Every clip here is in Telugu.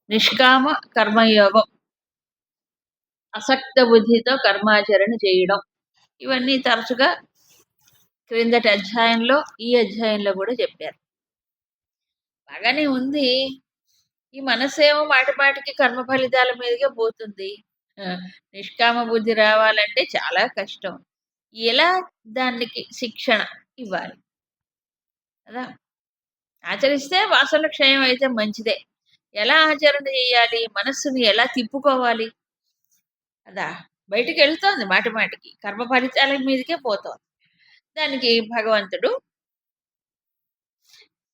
నిష్కామ కర్మయోగం, అసక్త బుద్ధితో కర్మాచరణ చేయడం. ఇవన్నీ తరచుగా క్రిందటి అధ్యాయంలో, ఈ అధ్యాయంలో కూడా చెప్పారు. బాగానే ఉంది. ఈ మనసేమో మాటి మాటికి కర్మ ఫలితాల మీదుగా పోతుంది. ఆ, నిష్కామ బుద్ధి రావాలంటే చాలా కష్టం. ఎలా దానికి శిక్షణ ఇవ్వాలి కదా? ఆచరిస్తే వాసన క్షయం అయితే మంచిదే. ఎలా ఆచరణ చేయాలి? మనస్సుని ఎలా తిప్పుకోవాలి కదా? బయటికి వెళ్తోంది మాటి మాటికి, కర్మ ఫలితాల మీదకే పోతోంది. దానికి భగవంతుడు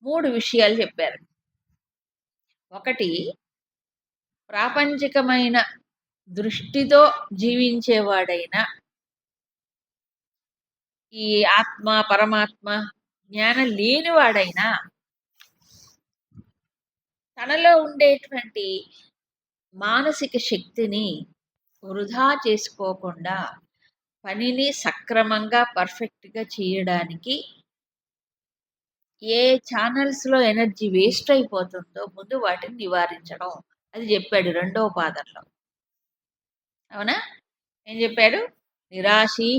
3 విషయాలు చెప్పారు. ఒకటి, ప్రాపంచికమైన దృష్టితో జీవించేవాడైనా, ఈ ఆత్మ పరమాత్మ జ్ఞానం లేనివాడైనా తనలో ఉండేటువంటి మానసిక శక్తిని వృధా చేసుకోకుండా పనిని సక్రమంగా పర్ఫెక్ట్గా చేయడానికి ఏ ఛానల్స్లో ఎనర్జీ వేస్ట్ అయిపోతుందో ముందు వాటిని నివారించడం, అది చెప్పాడు 2వ పాదంలో. అవునా? ఏం చెప్పాడు? నిరాశీ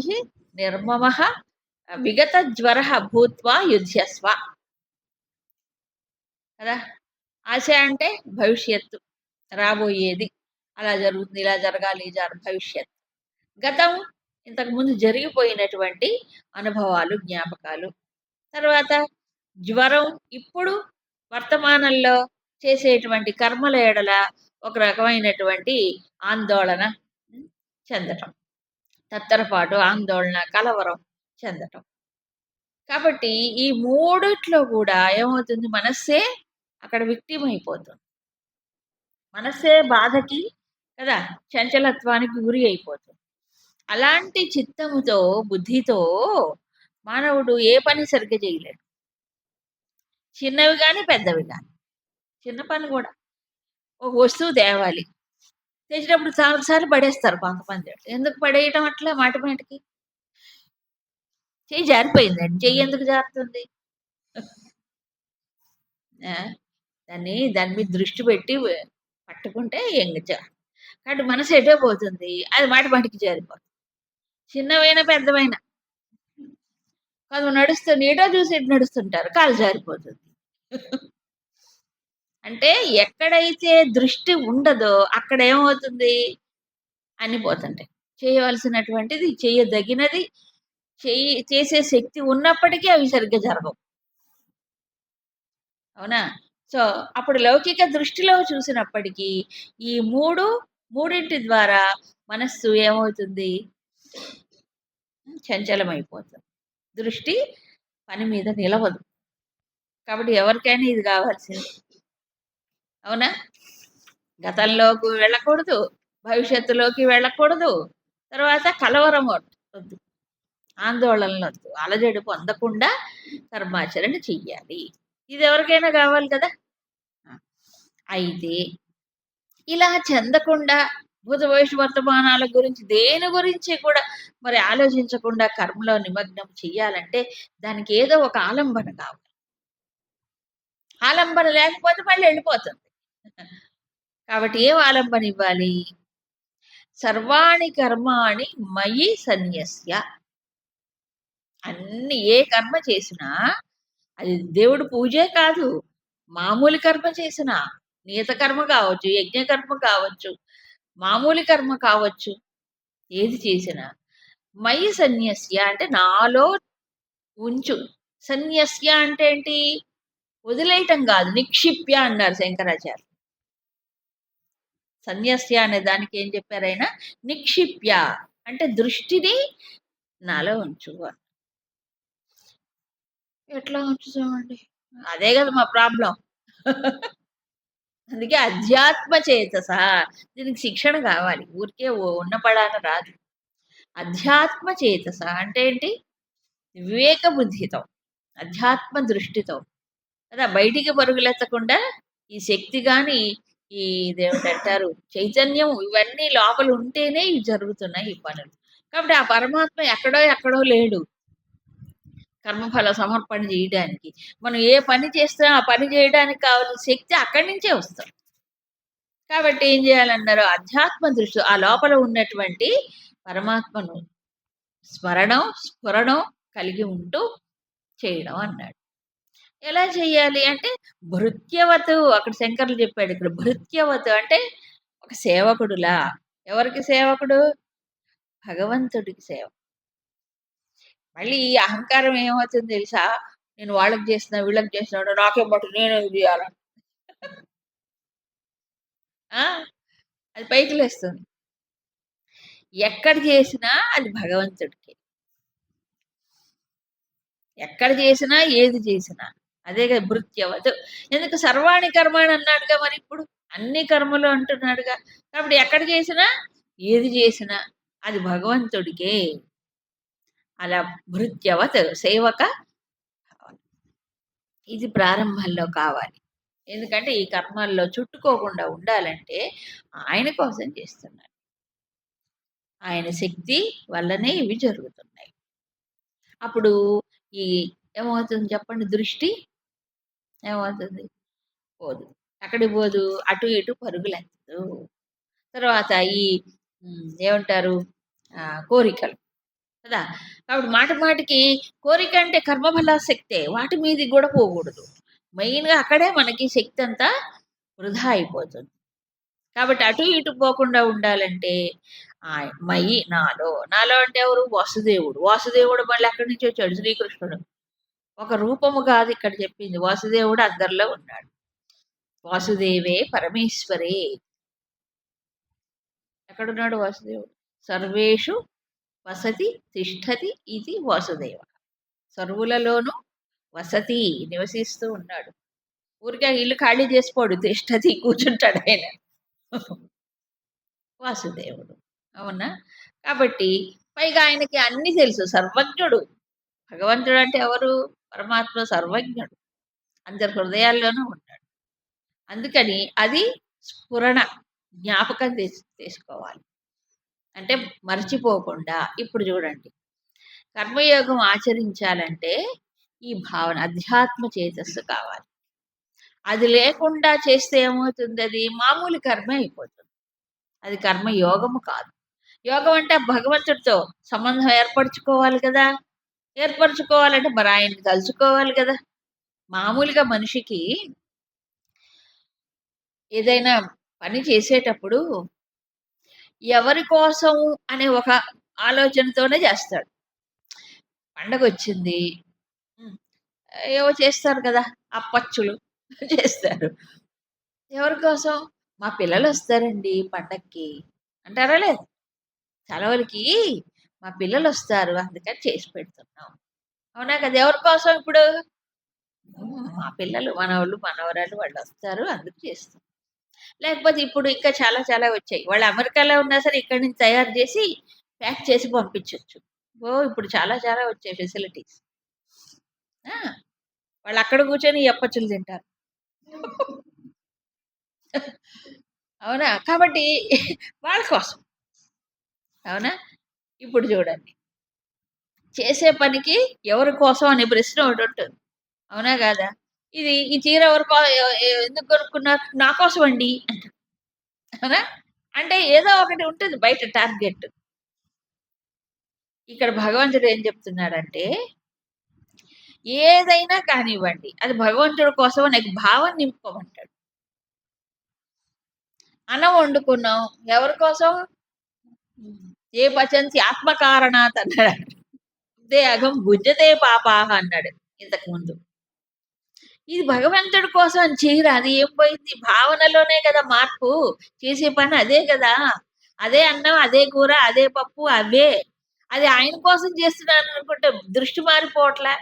నిర్మమ విగత జ్వర భూత్వా యుధ్యస్వ కదా. ఆశ అంటే భవిష్యత్తు, రాబోయేది, అలా జరుగుతుంది, ఇలా జరగాలి, భవిష్యత్తు. గతం, ఇంతకుముందు జరిగిపోయినటువంటి అనుభవాలు, జ్ఞాపకాలు. తర్వాత జ్వరం, ఇప్పుడు వర్తమానంలో చేసేటువంటి కర్మల ఎడల ఒక రకమైనటువంటి ఆందోళన చెందటం, తత్తరపాటు, ఆందోళన, కలవరం చెందటం. కాబట్టి ఈ మూడిట్లో కూడా ఏమవుతుంది? మనస్సే అక్కడ విక్టిమ్ అయిపోతుంది. మనస్సే బాధకి కదా, చంచలత్వానికి గురి అయిపోతుంది. అలాంటి చిత్తముతో, బుద్ధితో మానవుడు ఏ పని సరిగ్గా చేయలేడు. చిన్నవి కానీ పెద్దవి కానీ. చిన్న పని కూడా, ఒక వస్తువు తేవాలి, తెచ్చినప్పుడు చాలాసార్లు పడేస్తారు కొంతమంది. ఎందుకు పడేయటం అట్లా మాటి మాటికి? చెయ్యి జారిపోయిందండి. చెయ్యి ఎందుకు జారుతుంది? దాని మీద దృష్టి పెట్టి పట్టుకుంటే కాబట్టి మనసు ఎటే పోతుంది, అది మాటి మాటికి జారిపోతుంది. చిన్నవైనా పెద్దవైనా. కొంత నడుస్తుంది, ఏటో చూసి ఎటు నడుస్తుంటారు, కాలు జారిపోతుంది. అంటే ఎక్కడైతే దృష్టి ఉండదో అక్కడ ఏమవుతుంది? అని పోతుంటాయి. చేయవలసినటువంటిది, చేయదగినది చేసే శక్తి ఉన్నప్పటికీ అవి సరిగ్గా జరగవు. అవునా? సో అప్పుడు లౌకిక దృష్టిలో చూసినప్పటికీ ఈ మూడింటి ద్వారా మనస్సు ఏమవుతుంది? చంచలమైపోతుంది. దృష్టి పని మీద నిలవదు. కాబట్టి ఎవరికైనా ఇది కావాల్సింది. అవునా? గతంలోకి వెళ్ళకూడదు, భవిష్యత్తులోకి వెళ్ళకూడదు, తర్వాత కలవరం వద్దు, ఆందోళనలు వద్దు, అలజడి పొందకుండా కర్మాచరణ చెయ్యాలి. ఇది ఎవరికైనా కావాలి కదా. అయితే ఇలా చెందకుండా భూత భవిష్య వర్తమానాల గురించి, దేని గురించి కూడా మరి ఆలోచించకుండా కర్మలో నిమగ్నం చెయ్యాలంటే దానికి ఏదో ఒక ఆలంబన కావాలి. ఆలంబన లేకపోతే మళ్ళీ వెళ్ళిపోతుంది. కాబట్టి ఏం ఆలంబన ఇవ్వాలి? సర్వాణి కర్మాణి మయి సన్యస్య. అన్ని, ఏ కర్మ చేసినా, అది దేవుడు పూజే కాదు, మామూలు కర్మ చేసినా, నియత కర్మ కావచ్చు, యజ్ఞ కర్మ కావచ్చు, మామూలు కర్మ కావచ్చు, ఏది చేసినా మయి సన్యస్య అంటే నాలో ఉంచు. సన్యస్య అంటే ఏంటి? వదిలేయటం కాదు, నిక్షిప్య అన్నారు శంకరాచార్య. సన్యస్య అనే దానికి ఏం చెప్పారైనా? నిక్షిప్య అంటే దృష్టిని నాలో ఉంచు. ఎట్లా ఉంచుతామండి? అదే కదా మా ప్రాబ్లం. అందుకే అధ్యాత్మ చేతస, దీనికి శిక్షణ కావాలి, ఊరికే ఉన్నపడాన రాదు. అధ్యాత్మ చేతస అంటే ఏంటి? వివేక బుద్ధితో, అధ్యాత్మ దృష్టితో కదా, బయటికి పరుగులెత్తకుండా ఈ శక్తి కానీ, ఈ ఇదేమిటంటారు చైతన్యం, ఇవన్నీ లోపల ఉంటేనే ఇవి జరుగుతున్నాయి ఈ పనులు. కాబట్టి ఆ పరమాత్మ ఎక్కడో లేడు కర్మఫల సమర్పణ చేయడానికి. మనం ఏ పని చేస్తున్నా ఆ పని చేయడానికి కావాల్సిన శక్తి అక్కడి నుంచే వస్తుంది. కాబట్టి ఏం చేయాలన్నారు? అధ్యాత్మ దృష్టి ఆ లోపల ఉన్నటువంటి పరమాత్మను స్మరణం, స్ఫురణం కలిగి ఉంటూ చేయడం అన్నాడు. ఎలా చెయ్యాలి అంటే భృత్యవతు అక్కడ శంకర్లు చెప్పాడు. ఇక్కడ భృత్యవతు అంటే ఒక సేవకుడులా. ఎవరికి సేవకుడు? భగవంతుడికి సేవ. మళ్ళీ ఈ అహంకారం ఏమవుతుంది తెలుసా? నేను వాళ్ళకి చేసిన, వీళ్ళకి చేసినాడు, నాకేం పట్టు నేనేం చేయాల? ఆ! అది పైకి లేస్తుంది. ఎక్కడ చేసినా అది భగవంతుడికి. ఎక్కడ చేసినా, ఏది చేసినా. అదే కదా భృత్యవతు. ఎందుకు సర్వాణి కర్మాణి అన్నాడుగా మరిప్పుడు. అన్ని కర్మలు అంటున్నాడుగా. కాబట్టి ఎక్కడ చేసినా, ఏది చేసినా అది భగవంతుడికే. అలా భృత్యవత్ సేవక భావం. ఇది ప్రారంభంలో కావాలి. ఎందుకంటే ఈ కర్మల్లో చుట్టుకోకుండా ఉండాలంటే ఆయన కోసం చేస్తున్నాడు. ఆయన శక్తి వల్లనే ఇవి జరుగుతున్నాయి. అప్పుడు ఈ ఏమవుతుంది చెప్పండి? దృష్టి ఏమవుతుంది? పోదు. ఎక్కడికి పోదు? అటు ఇటు పరుగులెత్తదు. తర్వాత ఈ ఏమంటారు? కోరికలు కదా! కాబట్టి మాటి మాటికి కోరిక అంటే కర్మఫలాసక్తే. వాటి మీదకి కూడా పోకూడదు. మెయిన్‌గా అక్కడే మనకి శక్తి అంతా వృధా అయిపోతుంది. కాబట్టి అటు ఇటు పోకుండా ఉండాలంటే మయి నాలో. నాలో అంటే ఎవరు? వాసుదేవుడు. వాసుదేవుడు మళ్ళీ ఎక్కడి నుంచి వచ్చాడు? శ్రీకృష్ణుడు. ఒక రూపము కాదు ఇక్కడ చెప్పింది. వాసుదేవుడు అందరిలో ఉన్నాడు. వాసుదేవే పరమేశ్వరే. ఎక్కడున్నాడు వాసుదేవుడు? సర్వేషు వసతి తిష్టతి ఇది వాసుదేవ. సర్వులలోనూ వసతి నివసిస్తూ ఉన్నాడు. ఊరికే ఇల్లు ఖాళీ చేసిపోడు. తిష్టతి కూర్చుంటాడు ఆయన. వాసుదేవుడు. అవునా? కాబట్టి పైగా ఆయనకి అన్నీ తెలుసు. సర్వజ్ఞుడు. భగవంతుడు అంటే ఎవరు? పరమాత్మ సర్వజ్ఞుడు. అందరి హృదయాల్లోనూ ఉన్నాడు. అందుకని అది స్ఫురణ జ్ఞాపకం తీసుకోవాలి. అంటే మర్చిపోకుండా. ఇప్పుడు చూడండి. కర్మయోగం ఆచరించాలంటే ఈ భావన అధ్యాత్మ చేతస్సు కావాలి. అది లేకుండా చేస్తే ఏమవుతుంది? అది మామూలు కర్మ అయిపోతుంది. అది కర్మయోగము కాదు. యోగం అంటే భగవంతుడితో సంబంధం ఏర్పరచుకోవాలి కదా! ఏర్పరచుకోవాలంటే మరి ఆయన్ని తలుచుకోవాలి కదా! మామూలుగా మనిషికి ఏదైనా పని చేసేటప్పుడు ఎవరి కోసం అనే ఒక ఆలోచనతోనే చేస్తాడు. పండగొచ్చింది. హ్మ్. ఏవో చేస్తారు కదా! అప్పచ్చులు చేస్తారు. ఎవరి కోసం? మా పిల్లలొస్తారండి పండక్కి అంటారా లేదా? సెలవులకి మా పిల్లలొస్తారు అందుకని చేసి పెడుతున్నాం. అవునా కదా! ఎవరి కోసం ఇప్పుడు? మా పిల్లలు, మనవళ్ళు, మనవరాలు వాళ్ళొస్తారు అందుకు చేస్తాం. లేకపోతే ఇప్పుడు ఇంకా చాలా చాలా వచ్చాయి. వాళ్ళు అమెరికాలో ఉన్నా సరే ఇక్కడి నుంచి తయారు చేసి, ప్యాక్ చేసి పంపించొచ్చు. ఓహ్! ఇప్పుడు చాలా చాలా వచ్చాయి ఫెసిలిటీస్. ఆ! వాళ్ళక్కడ కూర్చొని ఈ అప్పచ్చులు తింటారు. అవునా? కాబట్టి వాళ్ళ కోసం. అవునా? ఇప్పుడు చూడండి. చేసే పనికి ఎవరి కోసం అనే ప్రశ్న ఒకటుంటుంది. అవునా కాదా? ఈ చీర ఎవరి కో ఎ ఎ ఎందుకు కొనుక్కున్నారు? నా కోసమండి అంటాడు. అవునా? అంటే ఏదో ఒకటి ఉంటుంది బయట టార్గెట్. ఇక్కడ భగవంతుడు ఏం చెప్తున్నాడంటే, ఏదైనా కానివ్వండి, అది భగవంతుడి కోసం నీకు భావం నింపుకోమంటాడు. అన్నం వండుకున్నాం. ఎవరి కోసం? ఏ పచంతి ఆత్మకారణాత్ అన్నాడు. "తే అఘం భుజ్యతే పాపాహ" అన్నాడు ఇంతకుముందు. ఇది భగవంతుడి కోసం అని చేయరు. అది ఏం పోయింది? భావనలోనే కదా మార్పు. చేసే పని అదే గదా! అదే అన్నం, అదే కూర, అదే పప్పు అవే. అది ఆయన కోసం చేస్తున్నాననుకుంటే దృష్టి మారిపోవట్లా?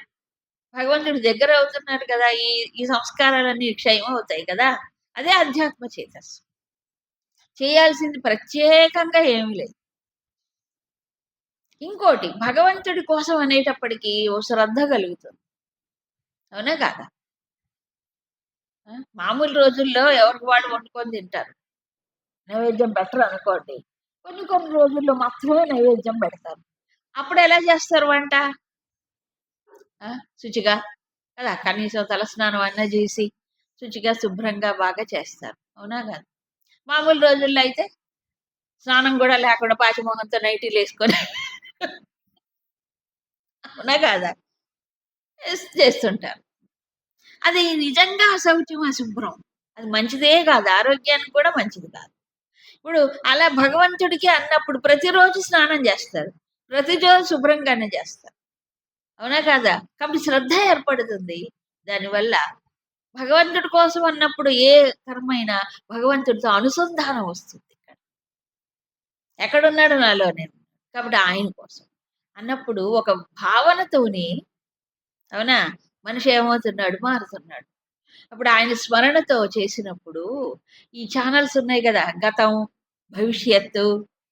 భగవంతుడు దగ్గరవుతున్నాడు కదా! ఈ ఈ సంస్కారాలన్నీ క్షయమవుతాయి కదా! అదే అధ్యాత్మ చేతస్సు. చేయాల్సింది ప్రత్యేకంగా ఏమి లేదు. ఇంకోటి భగవంతుడి కోసం అనేటప్పటికి ఓ శ్రద్ధ కలుగుతుంది. అవునా కాదా? మామూలు రోజుల్లో ఎవరికి వాళ్ళు వండుకొని తింటారు. నైవేద్యం పెట్టరనుకోండి. కొన్ని కొన్ని రోజుల్లో మాత్రమే నైవేద్యం పెడతారు. అప్పుడెలా చేస్తారు వంట? శుచిగా కదా! కనీసం తలస్నానం అన్నా చేసి, శుచిగా, శుభ్రంగా బాగా చేస్తారు. అవునా కాదా? మామూలు రోజుల్లో అయితే స్నానం కూడా లేకుండా పాచిమొహంతో నైటీలు వేసుకొని అవునా కాదా చేస్తుంటారు. అది నిజంగా అశౌచం, అశుభ్రం. అది మంచిదే కాదు. ఆరోగ్యానికి కూడా మంచిది కాదు. ఇప్పుడు అలా భగవంతుడికి అన్నప్పుడు ప్రతిరోజు స్నానం చేస్తారు. ప్రతిరోజు శుభ్రంగానే చేస్తారు. అవునా కాదా? కాబట్టి శ్రద్ధ ఏర్పడుతుంది దానివల్ల. భగవంతుడి కోసం అన్నప్పుడు ఏ కర్మైనా భగవంతుడితో అనుసంధానం వస్తుంది. ఎక్కడున్నాడు నాలో నేను. కాబట్టి ఆయన కోసం. అన్నప్పుడు ఒక భావనతోని అవునా? మనిషి ఏమవుతున్నాడు? మారుతున్నాడు. అప్పుడు ఆయన స్మరణతో చేసినప్పుడు ఈ ఛానెల్స్ ఉన్నాయి గదా! గతం, భవిష్యత్తు,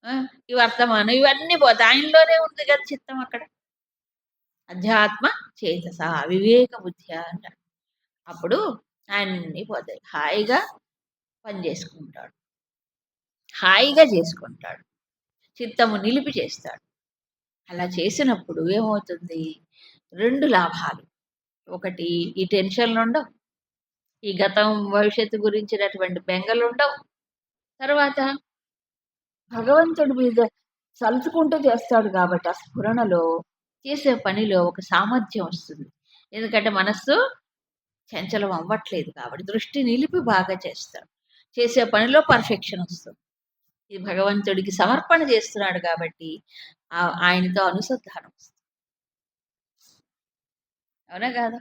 ఆ! ఈ వర్తమానం ఇవన్నీ పోతాయి. ఆయనలోనే ఉంది గదా చిత్తం అక్కడ. అధ్యాత్మ చేతస వివేక బుద్ధ్యా అంటాడు. అప్పుడు అన్నీ పోతాయి. హాయిగా పని జేసుకుంటాడు. హాయిగా జేసుకుంటాడు. చిత్తము నిలిపి చేస్తాడు. అలా చేసినప్పుడు ఏమవుతుంది? 2 లాభాలు. ఒకటి ఈ టెన్షన్‌లుండవు. ఈ గతం, భవిష్యత్తు గురించినటువంటి బెంగలుండవు. తర్వాత భగవంతుడి మీద తలుచుకుంటూ చేస్తాడు కాబట్టి ఆ స్ఫురణలో చేసే పనిలో ఒక సామర్థ్యం వస్తుంది. ఎందుకంటే మనస్సు చంచలం అవ్వట్లేదు కాబట్టి దృష్టి నిలిపి బాగా చేస్తాడు. చేసే పనిలో పర్ఫెక్షన్ వస్తుంది. ఇది భగవంతుడికి సమర్పణ చేస్తున్నాడు కాబట్టి ఆయనతో అనుసంధానం వస్తుంది. అవునా కాదా?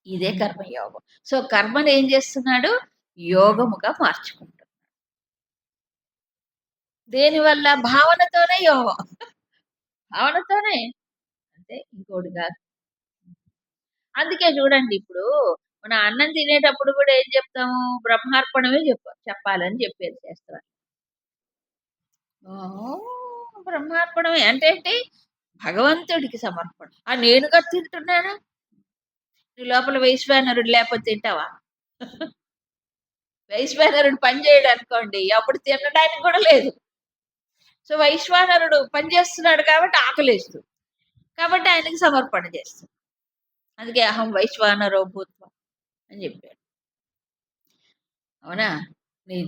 ఇదే కర్మయోగం. సో కర్మను ఏం చేస్తున్నాడు? యోగముగా మార్చుకుంటాడు. దేనివల్ల? భావనతోనే యోగం. భావనతోనే. అంతే ఇంకోటి కాదు. అందుకే చూడండి ఇప్పుడు మన అన్నం తినేటప్పుడు కూడా ఏం చెప్తాము? బ్రహ్మార్పణమే చెప్పాలని చెప్పేది చేస్తారు. బ్రహ్మార్పణమే అంటే ఏంటి? భగవంతుడికి సమర్పణ. నేనుగా తింటున్నాను. నీ లోపల వైశ్వానరుడు లేకపోతే తింటావా? వైశ్వానరుడు పని చేయడు అనుకోండి అప్పుడు తినడానికి కూడా లేదు. సో వైశ్వానరుడు పని చేస్తున్నాడు కాబట్టి ఆకలేస్తుంది. కాబట్టి ఆయనకి సమర్పణ చేస్తుంది. అందుకే అహం వైశ్వానరో భూత్వ అని చెప్పాడు. అవునా?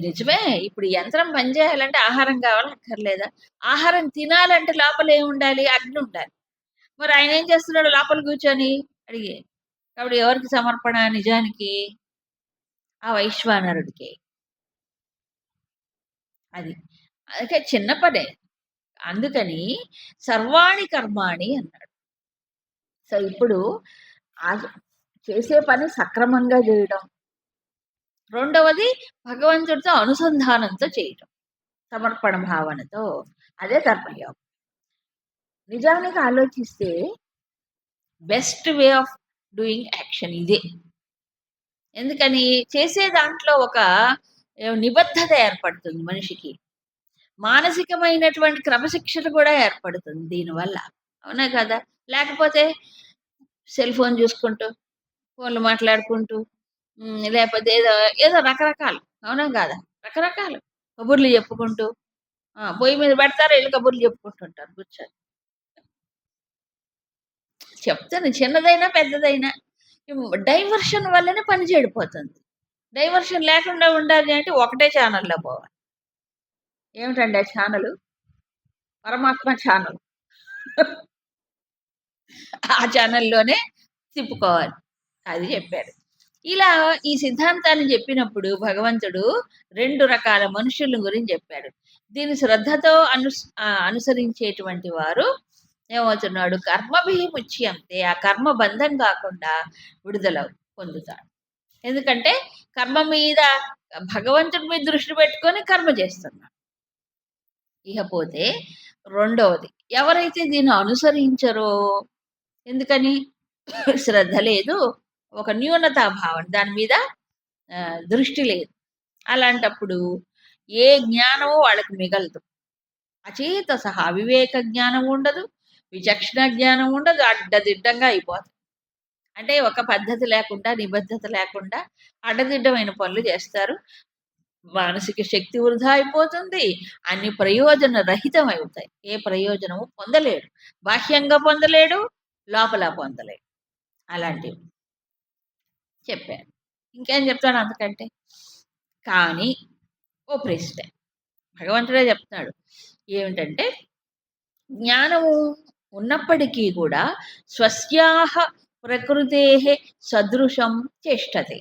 నిజమే. ఇప్పుడు యంత్రం పనిచేయాలంటే ఆహారం కావాలా? అక్కర్లేదా? ఆహారం తినాలంటే లోపల ఏముండాలి? అగ్ని ఉండాలి. మరి ఆయన ఏం చేస్తున్నాడు లోపల కూర్చొని? అడిగే. కాబట్టి ఎవరికి సమర్పణ నిజానికి? ఆ వైశ్వానరుడికే. అది. అయితే చిన్న పనే. అందుకని సర్వాణి కర్మాణి అన్నాడు. సో ఇప్పుడు చేసే పని సక్రమంగా చేయడం. రెండవది భగవంతుడితో అనుసంధానంతో చేయటం. సమర్పణ భావనతో. అదే కర్మయోగం. నిజానికి ఆలోచిస్తే best way of doing action ఇదే. ఎందుకని? చేసే దాంట్లో ఒక నిబద్ధత ఏర్పడుతుంది మనిషికి. మానసికమైనటువంటి క్రమశిక్షణ కూడా ఏర్పడుతుంది దీనివల్ల. అవునా కదా? లేకపోతే సెల్ ఫోన్ చూసుకుంటూ, ఫోన్‌లు మాట్లాడుకుంటూ లేకపోతే ఏదో ఏదో రకరకాలు. అవునా కాదా? రకరకాలు. కబుర్లు చెప్పుకుంటూ పొయ్యి మీద పెడతారు ఎళ్లి కబుర్లు చెప్పుకుంటుంటారు కూర్చొని. చెప్తాను చిన్నదైనా, పెద్దదైనా డైవర్షన్ వల్లనే పని చెడిపోతుంది. డైవర్షన్ లేకుండా ఉండాలి అంటే ఒకటే ఛానల్‌లో పోవాలి. ఏమిటండి ఆ ఛానలు? పరమాత్మ ఛానల్. ఆ ఛానల్‌లోనే తిప్పుకోవాలి. అది చెప్పాడు. ఇలా ఈ సిద్ధాంతాన్ని చెప్పినప్పుడు భగవంతుడు 2 రకాల మనుషుల గురించి చెప్పాడు. దీన్ని శ్రద్ధతో అనుసరించేటువంటి వారు ఏమవుతున్నాడు? కర్మభిముచ్యంతే. ఆ కర్మ బంధం కాకుండా విడుదల పొందుతాడు. ఎందుకంటే కర్మ మీద భగవంతుడి మీద దృష్టి పెట్టుకొని కర్మ చేస్తున్నాడు. ఇకపోతే రెండవది ఎవరైతే దీన్ని అనుసరించరో ఎందుకని? శ్రద్ధ లేదు. ఒక న్యూనతా భావన దాని మీద దృష్టి లేదు. అలాంటప్పుడు ఏ జ్ఞానము వాళ్ళకి మిగలదు. అచేతసః అవివేక జ్ఞానం ఉండదు. విచక్షణ జ్ఞానం ఉండదు. అడ్డదిడ్డంగా అయిపోతుంది. అంటే ఒక పద్ధతి లేకుండా, నిబద్ధత లేకుండా అడ్డదిడ్డమైన పనులు చేస్తారు. మానసిక శక్తి వృధా అయిపోతుంది. అన్ని ప్రయోజన రహితం అవుతాయి. ఏ ప్రయోజనము పొందలేడు. బాహ్యంగా పొందలేడు. లోపల పొందలేడు. అలాంటివి చెప్పారు. ఇంకేం చెప్తాను అంతకంటే. కానీ ఓ ప్రశ్న భగవంతుడే చెప్తున్నాడు. ఏమిటంటే జ్ఞానము ఉన్నప్పటికీ కూడా స్వస్యాహ ప్రకృతే సదృశం చేష్టతే.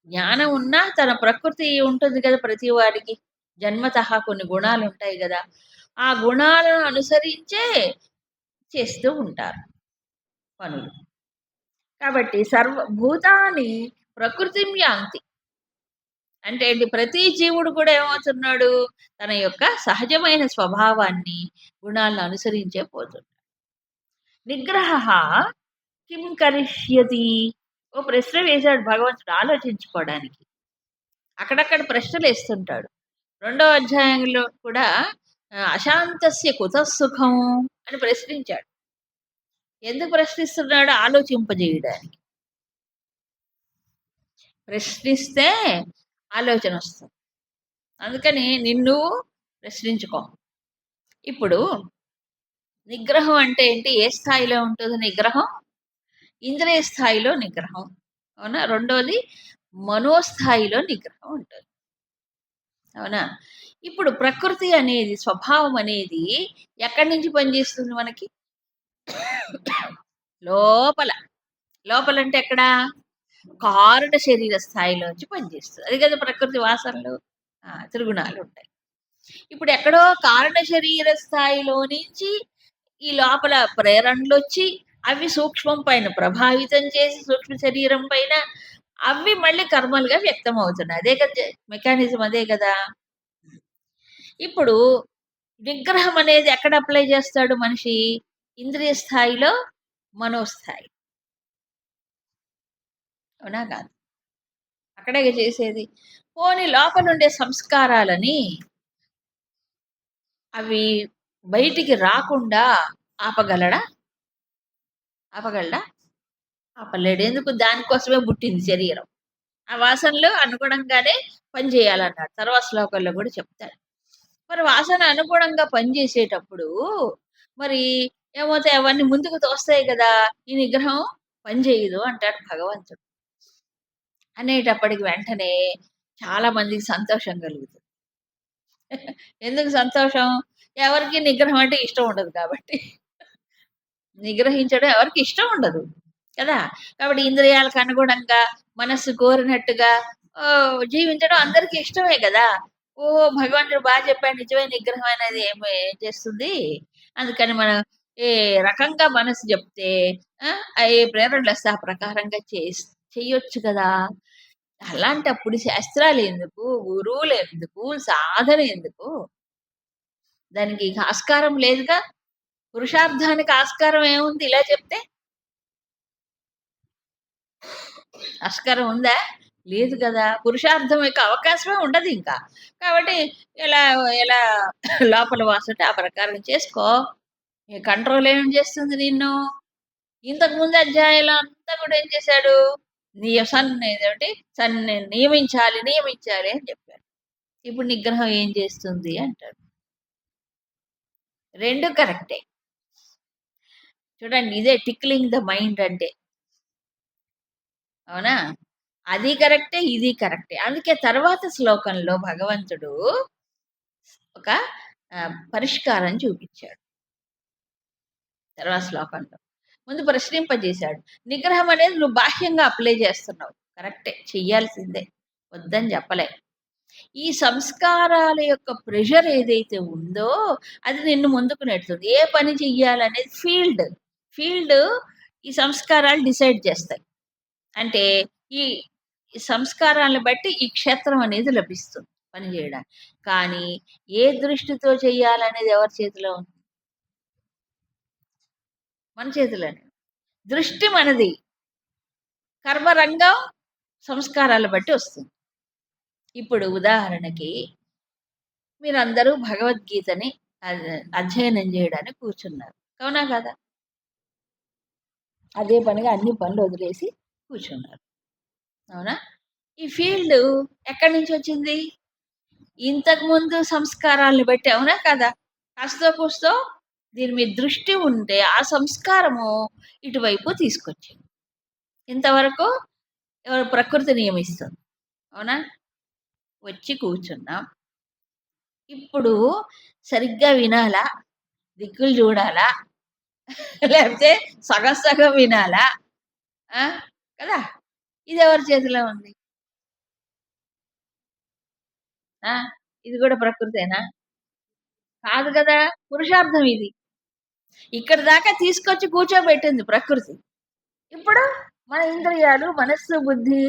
జ్ఞానం ఉన్నా తన ప్రకృతి ఉంటుంది కదా ప్రతి వాడికి. జన్మతః కొన్ని గుణాలు ఉంటాయి కదా. ఆ గుణాలను అనుసరించే చేస్తూ ఉంటారు పనులు. కాబట్టి సర్వభూతాన్ని ప్రకృతిం యాంతి. అంటే ఏంటి? ప్రతి జీవుడు కూడా ఏమవుతున్నాడు? తన యొక్క సహజమైన స్వభావాన్ని, గుణాలను అనుసరించే పోతున్నాడు. నిగ్రహ కిం కరిష్యతి? ఓ ప్రశ్న వేశాడు భగవంతుడు ఆలోచించుకోవడానికి. అక్కడక్కడ ప్రశ్నలు వేస్తుంటాడు. 2వ అధ్యాయంలో కూడా అశాంతస్య కుతః సుఖం అని ప్రశ్నించాడు. ఎందుకు ప్రశ్నిస్తున్నాడు? ఆలోచింపజేయడానికి. ప్రశ్నిస్తే ఆలోచన వస్తుంది. అందుకని నిన్ను ప్రశ్నించుకో. ఇప్పుడు నిగ్రహం అంటే ఏంటి? ఏ స్థాయిలో ఉంటుంది నిగ్రహం? ఇంద్రియ స్థాయిలో నిగ్రహం, అవునా? రెండోది మనోస్థాయిలో నిగ్రహం ఉంటుంది, అవునా? ఇప్పుడు ప్రకృతి అనేది, స్వభావం అనేది ఎక్కడి నుంచి పనిచేస్తుంది మనకి? లోపల. లోపల అంటే ఎక్కడ? కారుణ శరీర స్థాయిలోంచి పనిచేస్తుంది. అది కదా ప్రకృతి వాసనలు, త్రిగుణాలు ఉంటాయి. ఇప్పుడు ఎక్కడో కారణ శరీర స్థాయిలో నుంచి ఈ లోపల ప్రేరణలు వచ్చి అవి సూక్ష్మం పైన ప్రభావితం చేసి సూక్ష్మ శరీరం పైన అవి మళ్ళీ కర్మలుగా వ్యక్తం అవుతున్నాయి. అదే కదా మెకానిజం, అదే కదా. ఇప్పుడు నిగ్రహం అనేది ఎక్కడ అప్లై చేస్తాడు మనిషి? ఇంద్రియ స్థాయిలో, మనోస్థాయి, అవునా కాదు? అక్కడే చేసేది. పోనీ లోపల ఉండే సంస్కారాలని అవి బయటికి రాకుండా ఆపగలడా? ఆపగలడా? ఆపలేడు. ఎందుకు? దానికోసమే పుట్టింది శరీరం. ఆ వాసనలు అనుగుణంగానే పనిచేయాలన్నాడు. తర్వాత శ్లోకంలో కూడా చెప్తాడు. మరి వాసన అనుగుణంగా పనిచేసేటప్పుడు మరి ఏమవుతాయి? అవన్నీ ముందుకు తోస్తాయి కదా. ఈ నిగ్రహం పనిచేయదు అంటాడు భగవంతుడు. అనేటప్పటికి వెంటనే చాలా మందికి సంతోషం కలుగుతుంది. ఎందుకు సంతోషం? ఎవరికి నిగ్రహం అంటే ఇష్టం ఉండదు కాబట్టి. నిగ్రహించడం ఎవరికి ఇష్టం ఉండదు కదా. కాబట్టి ఇంద్రియాలకు అనుగుణంగా మనస్సు కోరినట్టుగా జీవించడం అందరికీ ఇష్టమే కదా. ఓ భగవంతుడు బాగా చెప్పాడు, నిజమైన నిగ్రహం అనేది ఏం చేస్తుంది. అందుకని మనం ఏ రకంగా మనసు చెప్తే ఏ ప్రేరణలు వస్తే ఆ ప్రకారంగా చెయ్యొచ్చు కదా. అలాంటప్పుడు శాస్త్రాలు ఎందుకు, గురువులు ఎందుకు, సాధన ఎందుకు? దానికి ఆస్కారం లేదుగా. పురుషార్థానికి ఆస్కారం ఏముంది ఇలా చెప్తే? ఆస్కారం ఉందా? లేదు కదా. పురుషార్థం యొక్క అవకాశమే ఉండదు ఇంకా. కాబట్టి ఎలా ఎలా లోపల వాసంటే ఆ ప్రకారం చేసుకో. కంట్రోల్ ఏం చేస్తుంది నిన్ను? ఇంతకుముందు అధ్యాయంలో అంతా కూడా ఏం చేశాడు? నియమించాలి నియమించాలి అని చెప్పాడు. ఇప్పుడు నిగ్రహం ఏం చేస్తుంది అంటాడు. రెండు కరెక్టే. చూడండి, ఇదే టిక్లింగ్ ద మైండ్ అంటే, అవునా? అది కరెక్టే, ఇది కరెక్టే. అందుకే తర్వాత శ్లోకంలో భగవంతుడు ఒక పరిష్కారం చూపించాడు. తర్వాత శ్లోకంలో ముందు ప్రశ్నింపజేశాడు. నిగ్రహం అనేది నువ్వు బాహ్యంగా అప్లై చేస్తున్నావు, కరెక్టే, చెయ్యాల్సిందే, వద్దని చెప్పలే. ఈ సంస్కారాల యొక్క ప్రెషర్ ఏదైతే ఉందో అది నిన్ను ముందుకు నెడుతుంది. ఏ పని చెయ్యాలనేది ఫీల్డ్ ఈ సంస్కారాలు డిసైడ్ చేస్తాయి. అంటే ఈ సంస్కారాలను బట్టి ఈ క్షేత్రం అనేది లభిస్తుంది పని చేయడానికి. కానీ ఏ దృష్టితో చెయ్యాలనేది ఎవరి చేతిలో ఉంది? మన చేతిలోనే. దృష్టి మనది, కర్మరంగం సంస్కారాలు బట్టి వస్తుంది. ఇప్పుడు ఉదాహరణకి మీరందరూ భగవద్గీతని అధ్యయనం చేయడానికి కూర్చున్నారు, అవునా కదా? అదే పనిగా అన్ని పనులు వదిలేసి కూర్చున్నారు, అవునా? ఈ ఫీల్డ్ ఎక్కడి నుంచి వచ్చింది? ఇంతకుముందు సంస్కారాలను బట్టి, అవునా కదా? కాస్తో కూస్తో దీని మీద దృష్టి ఉంటే ఆ సంస్కారము ఇటువైపు తీసుకొచ్చింది. ఇంతవరకు ఎవరు? ప్రకృతి నియమిస్తుంది, అవునా? వచ్చి కూర్చున్నాం. ఇప్పుడు సరిగ్గా వినాలా? దిక్కులు చూడాలా? లేకపోతే సగం సగం వినాలా? ఆ! కదా! ఇదెవరి చేతిలో ఉంది? ఆ! ఇది గూడా ప్రకృతేనా? కాదు గదా! పురుషార్థం ఇది. ఇక్కడి దాకా తీసుకొచ్చి కూర్చోబెట్టింది ప్రకృతి. ఇప్పుడు మన ఇంద్రియాలు, మనస్సు, బుద్ధి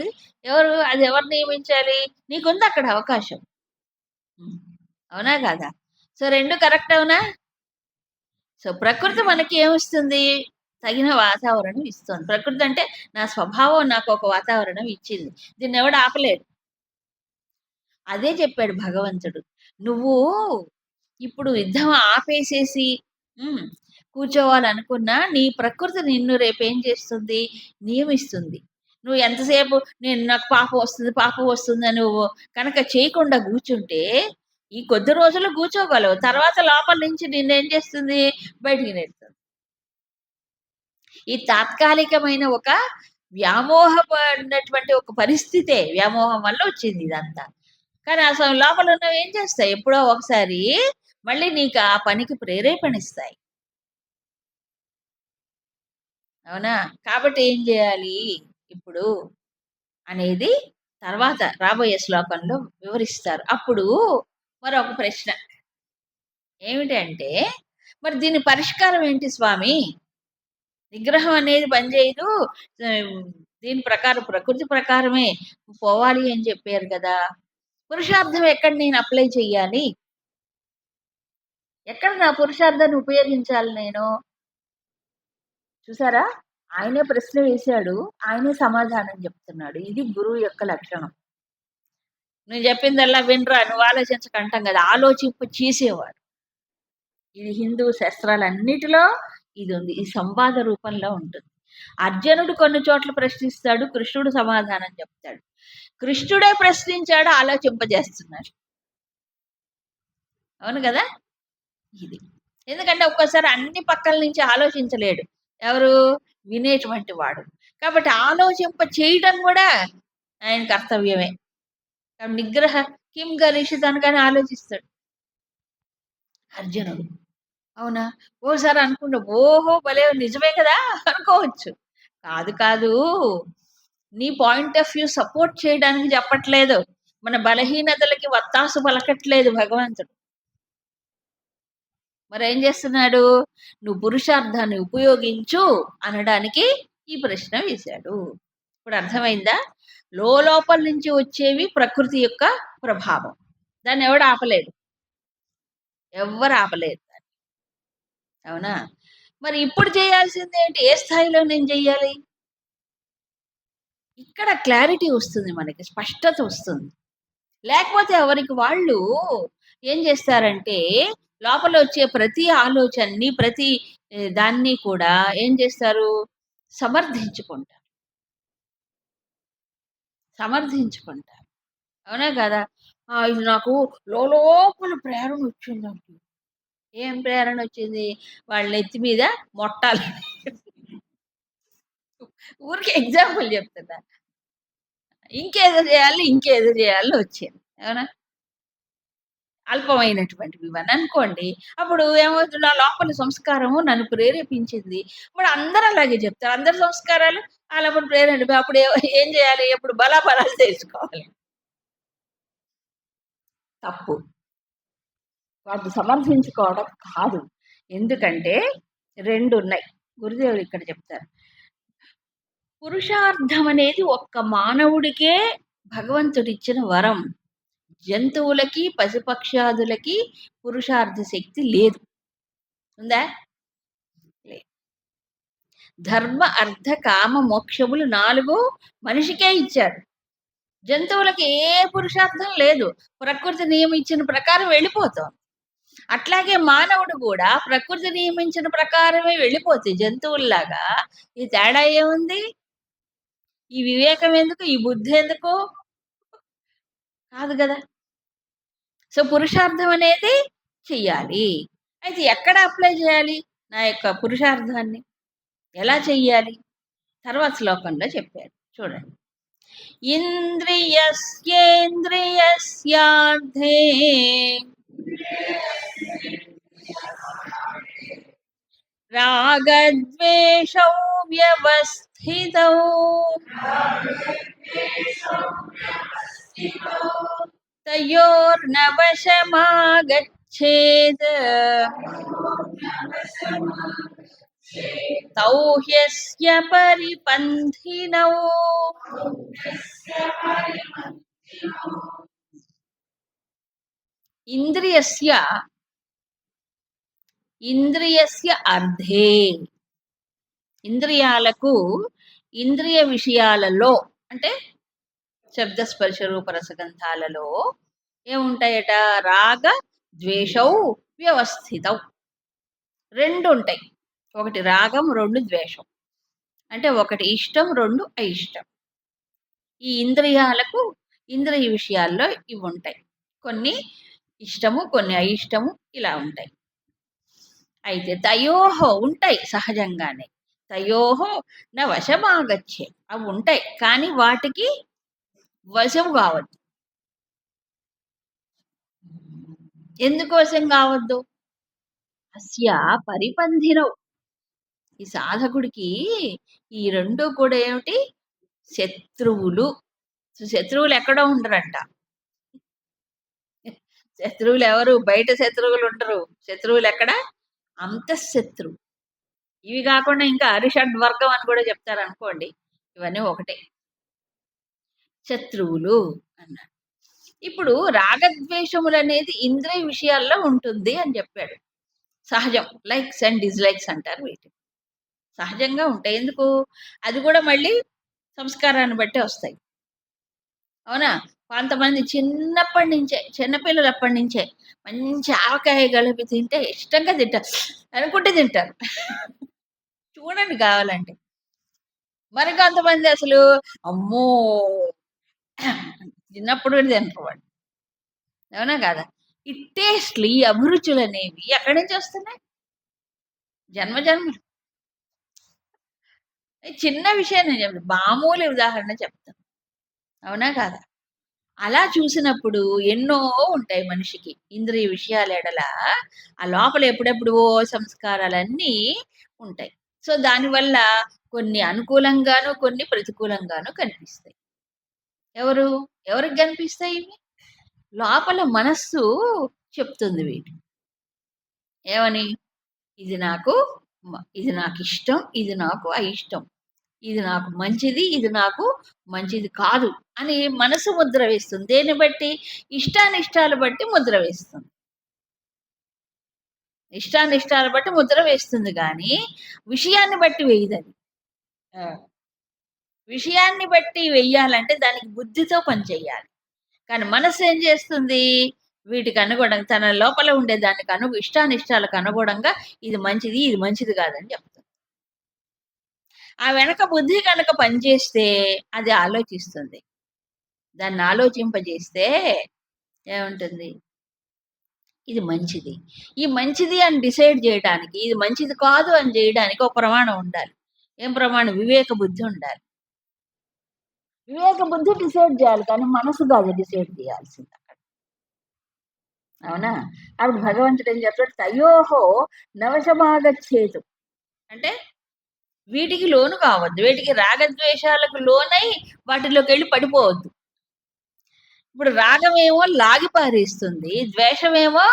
అది ఎవరు నియమించాలి? నీకుందక్కడ అవకాశం. హ్మ్. అవునా కాదా? సో, 2 కరెక్ట్ అవునా? సో, ప్రకృతి మనకి ఏమిస్తుంది? తగిన వాతావరణం ఇస్తుంది. ప్రకృతి అంటే నా స్వభావం నాకొక వాతావరణం ఇచ్చింది. దీన్నెవడు ఆపలేడు. అదే చెప్పాడు భగవంతుడు. నువ్వు ఇప్పుడు యుద్ధం ఆపేసేసి హ్మ్. కూర్చోవాలనుకున్నా నీ ప్రకృతి నిన్ను రేపేం చేస్తుంది? నియమిస్తుంది. నువ్వు ఎంతసేపు నాకు పాపం వస్తుంది, పాపం వస్తుందని నువ్వు కనుక చేయకుండా కూర్చుంటే, ఈ కొద్ది రోజులు కూర్చోగలవు. తర్వాత లోపల నుంచి నిన్నేం చేస్తుంది? బయటికి నెడుతుంది. ఈ తాత్కాలికమైన ఒక వ్యామోహపడినటువంటి ఒక పరిస్థితే. వ్యామోహం వల్ల వచ్చింది ఇదంతా. కానీ అసలు లోపల ఉన్నవి ఏం చేస్తాయి? ఎప్పుడో ఒకసారి మళ్ళీ నీకు ఆ పనికి ప్రేరేపణిస్తాయి. అవునా? కాబట్టి ఏం జేయాలి ఇప్పుడు అనేది తర్వాత రాబోయే శ్లోకంలో వివరిస్తారు. అప్పుడు మరొక ప్రశ్న ఏమిటంటే, మరి దీని పరిష్కారం ఏంటి స్వామి? నిగ్రహం అనేది పనిచేయదు. ఆహ్, దీని ప్రకారం ప్రకృతి ప్రకారమే పోవాలి అని చెప్పారు కదా! పురుషార్థం ఎక్కడ నేను అప్లై చెయ్యాలి? ఎక్కడ నా పురుషార్థాన్ని ఉపయోగించాలి నేను? చూసారా? ఆయనే ప్రశ్న వేశాడు. ఆయనే సమాధానం చెప్తున్నాడు. ఇది గురువు యొక్క లక్షణం. నువ్వు చెప్పిందల్లా వినరా, నువ్వు ఆలోచించకు అంటాం కదా! ఆలోచింప చేసేవాడు. ఇది హిందూ శాస్త్రాలన్నిటిలో ఇదుంది. ఈ సంవాద రూపంలో ఉంటుంది. అర్జునుడు కొన్ని చోట్ల ప్రశ్నిస్తాడు. కృష్ణుడు సమాధానం చెప్తాడు. కృష్ణుడే ప్రశ్నించాడు, ఆలోచింపజేస్తున్నాడు. అవును గదా! ఇది. ఎందుకంటే ఒక్కోసారి అన్ని పక్కల నుంచి ఆలోచించలేడు. ఎవరు? వినేటువంటి వాడు. కాబట్టి ఆలోచింప చేయడం గూడా ఆయన కర్తవ్యమే. నిగ్రహ కిం గరిషిత్ అనగానే ఆలోచిస్తాడు అర్జునుడు. అవునా? ఓసారి అనుకుంటాం. ఓహో! భలే నిజమే కదా! అనుకోవచ్చు. కాదు కాదు. నీ పాయింట్ ఆఫ్ వ్యూ సపోర్ట్ చేయడానికి చెప్పట్లేదు. మన బలహీనతలకి వత్తాసు పలకట్లేదు భగవంతుడు. మరేం చేస్తున్నాడు? నువ్వు పురుషార్థాన్ని ఉపయోగించు అనడానికి ఈ ప్రశ్న వేశాడు. ఇప్పుడు అర్థమైందా? లోపల నుంచి వచ్చేవి ప్రకృతి యొక్క ప్రభావం. దాన్ని ఎవడు ఆపలేడు. ఎవ్వరు ఆపలేరు దాన్ని. అవునా? మరి ఇప్పుడు చేయాల్సిందేంటి? ఏ స్థాయిలో నేను చెయ్యాలి? ఇక్కడ క్లారిటీ వస్తుంది మనకి. స్పష్టత వస్తుంది. లేకపోతే ఎవరికి వాళ్ళు ఏం చేస్తారంటే, లోపలొచ్చే ప్రతి ఆలోచనని, ప్రతి దాన్ని కూడా ఏం చేస్తారు? సమర్థించుకుంటారు. సమర్థించుకుంటారు. అవునా కదా! ఇది నాకు లోలోపల ప్రేరణొచ్చిందండి. ఏం ప్రేరణొచ్చింది? వాళ్ళ నెత్తి మీద మొట్టాలి. ఊరికే ఎగ్జాంపుల్ చెప్తున్నా. ఇంకేదో చేయాలి, ఇంకేదో చేయాలని వచ్చింది. అవునా? అల్పమైనటువంటివి ఇవన్నీ అనుకోండి. అప్పుడు ఏమవుతుంది? ఆ లోపలి సంస్కారము నన్ను ప్రేరేపించింది. ఇప్పుడు అందరూ అలాగే చెప్తారు. అందరి సంస్కారాలు ఆళ్ళప్పుడు ప్రేరేపణ అప్పుడు ఏం చేయాలి? అప్పుడు బలాబలాలు తెలుసుకోవాలి. తప్పు. వాటిని సమర్థించుకోవడం కాదు. ఎందుకంటే 2 ఉన్నాయి. గురుదేవులు ఇక్కడ చెప్తారు. పురుషార్థం అనేది ఒక్క మానవుడికే భగవంతుడిచ్చిన వరం. జంతువులకి, పశుపక్ష్యాదులకి పురుషార్థ శక్తి లేదు. ఉందా? లేదు. ధర్మ, అర్థ, కామ, మోక్షములు 4 మనిషికే ఇచ్చాడు. జంతువులకి ఏ పురుషార్థం లేదు. ప్రకృతి నియమించిన ప్రకారం వెళ్ళిపోతోంది. అట్లాగే మానవుడు గూడా ప్రకృతి నియమించిన ప్రకారమే వెళ్ళిపోతే జంతువుల్లాగా ఈ తేడా ఏముంది? ఈ వివేకం ఎందుకు? ఈ బుద్ధి ఎందుకు? కాదు గదా! సో, పురుషార్థం అనేది చెయ్యాలి. అయితే ఎక్కడ అప్లై చేయాలి? నా యొక్క పురుషార్థాన్ని ఎలా చెయ్యాలి? తర్వాత శ్లోకంలో చెప్పారు. చూడండి. ఇంద్రియస్యేంద్రియస్యార్థే రాగద్వేషౌ వ్యవస్థితౌ తయోర్నవశమాగచ్ఛేద్ తౌ హ్యస్య పరిపంథినౌ. ఇంద్రియస్య ఇంద్రియస్య అర్థే, ఇంద్రియాలకు ఇంద్రియ విషయాలలో అంటే శబ్ద స్పర్శ రూప రసగంధాలలో ఏముంటాయట? రాగ ద్వేషౌ వ్యవస్థితౌ. రెండు ఉంటాయి, ఒకటి రాగం, రెండు ద్వేషం. అంటే ఒకటి ఇష్టం, రెండు అయిష్టం. ఈ ఇంద్రియాలకు ఇంద్రియ విషయాల్లో ఇవి ఉంటాయి. కొన్ని ఇష్టము, కొన్ని అయిష్టము, ఇలా ఉంటాయి. అయితే తయోహో ఉంటాయి సహజంగానే. తయోహో న వశమాగచ్చే, అవి ఉంటాయి కానీ వాటికి వశం కావద్దు. ఎందుకు వశం కావద్దు? అస్య పరిపంధినవు, ఈ సాధకుడికి ఈ రెండు కూడా ఏమిటి? శత్రువులు. శత్రువులు ఎక్కడో ఉండరంట. శత్రువులు ఎవరు? బయట శత్రువులు ఉండరు. శత్రువులు ఎక్కడ? అంతఃశత్రువు. ఇవి కాకుండా ఇంకా అరిషడ్ వర్గం అని కూడా చెప్తారు అనుకోండి. ఇవన్నీ ఒకటే, శత్రువులు అన్నారు. ఇప్పుడు రాగద్వేషములు అనేది ఇంద్రియ విషయాల్లో ఉంటుంది అని చెప్పాడు. సహజం, లైక్స్ అండ్ డిస్లైక్స్ అంటారు వీటిని. సహజంగా ఉంటాయి. ఎందుకు? అది కూడా మళ్ళీ సంస్కారాన్ని బట్టే వస్తాయి. అవునా? కొంతమంది చిన్నప్పటి నుంచే, చిన్నపిల్లలు అప్పటి నుంచే మంచి ఆవకాయ కలిపి తింటే ఇష్టంగా తింటారు, అనుకుంటే తింటారు. చూడండి కావాలంటే. మరి కొంతమంది అసలు అమ్మో చిన్నప్పుడు కూడా తినరు వాళ్ళు. అవునా కాదా? ఈ టేస్ట్లు, ఈ అభిరుచులు అనేవి ఎక్కడి నుంచి వస్తున్నాయి? జన్మ జన్మలు. చిన్న విషయం నేను చెప్తాను, మామూలు ఉదాహరణ చెప్తాను. అవునా కాదా? అలా చూసినప్పుడు ఎన్నో ఉంటాయి మనిషికి ఇంద్రియ విషయాల ఎడల. ఆ లోపల ఎప్పుడెప్పుడు సంస్కారాలన్నీ ఉంటాయి. సో దానివల్ల కొన్ని అనుకూలంగాను, కొన్ని ప్రతికూలంగాను కనిపిస్తాయి. ఎవరికి కనిపిస్తాయి ఇవి? లోపల మనస్సు చెప్తుంది వీటి ఏమని? ఇది నాకు ఇష్టం, ఇది నాకు అయిష్టం, ఇది నాకు మంచిది, ఇది నాకు మంచిది కాదు అని మనసు ముద్ర వేస్తుంది. దేన్ని బట్టి? ఇష్టానిష్టాలు బట్టి ముద్ర వేస్తుంది. ఇష్టానిష్టాలు బట్టి ముద్ర వేస్తుంది కానీ విషయాన్ని బట్టి వేయదని. విషయాన్ని బట్టి వెయ్యాలంటే దానికి బుద్ధితో పనిచేయాలి. కానీ మనసు ఏం చేస్తుంది? వీటికి అనుగుణంగా తన లోపల ఉండే దానికి ఇష్టానిష్టాలకు అనుగుణంగా ఇది మంచిది, ఇది మంచిది కాదని చెప్తుంది. ఆ వెనక బుద్ధి కనుక పనిచేస్తే అది ఆలోచిస్తుంది. దాన్ని ఆలోచింపజేస్తే ఏముంటుంది? ఇది మంచిది. ఈ మంచిది అని డిసైడ్ చేయడానికి, ఇది మంచిది కాదు అని చేయడానికి ఒక ప్రమాణం ఉండాలి. ఏం ప్రమాణం? వివేక బుద్ధి ఉండాలి. వివేక బుద్ధి డిసైడ్ చేయాలి కానీ మనసు కాదు డిసైడ్ చేయాల్సింది అక్కడ. అవునా? అప్పుడు భగవంతుడు ఏం చెప్తాడు? తయోహో నవశమాగచ్చేతు అంటే వీటికి లోను కావద్దు. వీటికి రాగద్వేషాలకు లోనై వాటిలోకి వెళ్ళి పడిపోవద్దు. ఇప్పుడు రాగమేమో లాగి పారేస్తుంది, ద్వేషమేమో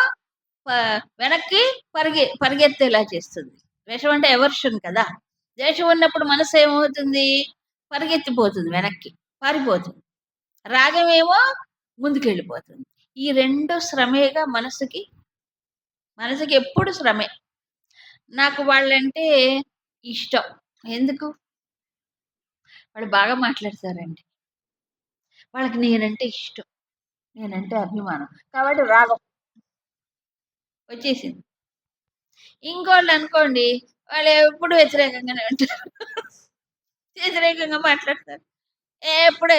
వెనక్కి పరిగెత్తేలా చేస్తుంది. ద్వేషం అంటే ఎవర్షన్ కదా. ద్వేషం ఉన్నప్పుడు మనసు ఏమవుతుంది? పరిగెత్తిపోతుంది, వెనక్కి పారిపోతుంది. రాగమేమో ముందుకెళ్ళిపోతుంది. ఈ రెండు శ్రమేగా మనసుకి. మనసుకి ఎప్పుడు శ్రమే. నాకు వాళ్ళంటే ఇష్టం. ఎందుకు? వాళ్ళు బాగా మాట్లాడతారండి, వాళ్ళకి నేనంటే ఇష్టం, నేనంటే అభిమానం, కాబట్టి రాగం వచ్చేసింది. ఇంకోళ్ళు అనుకోండి, వాళ్ళు ఎప్పుడు వ్యతిరేకంగానే ఉంటారు, వ్యతిరేకంగా మాట్లాడతారు, ఎప్పుడు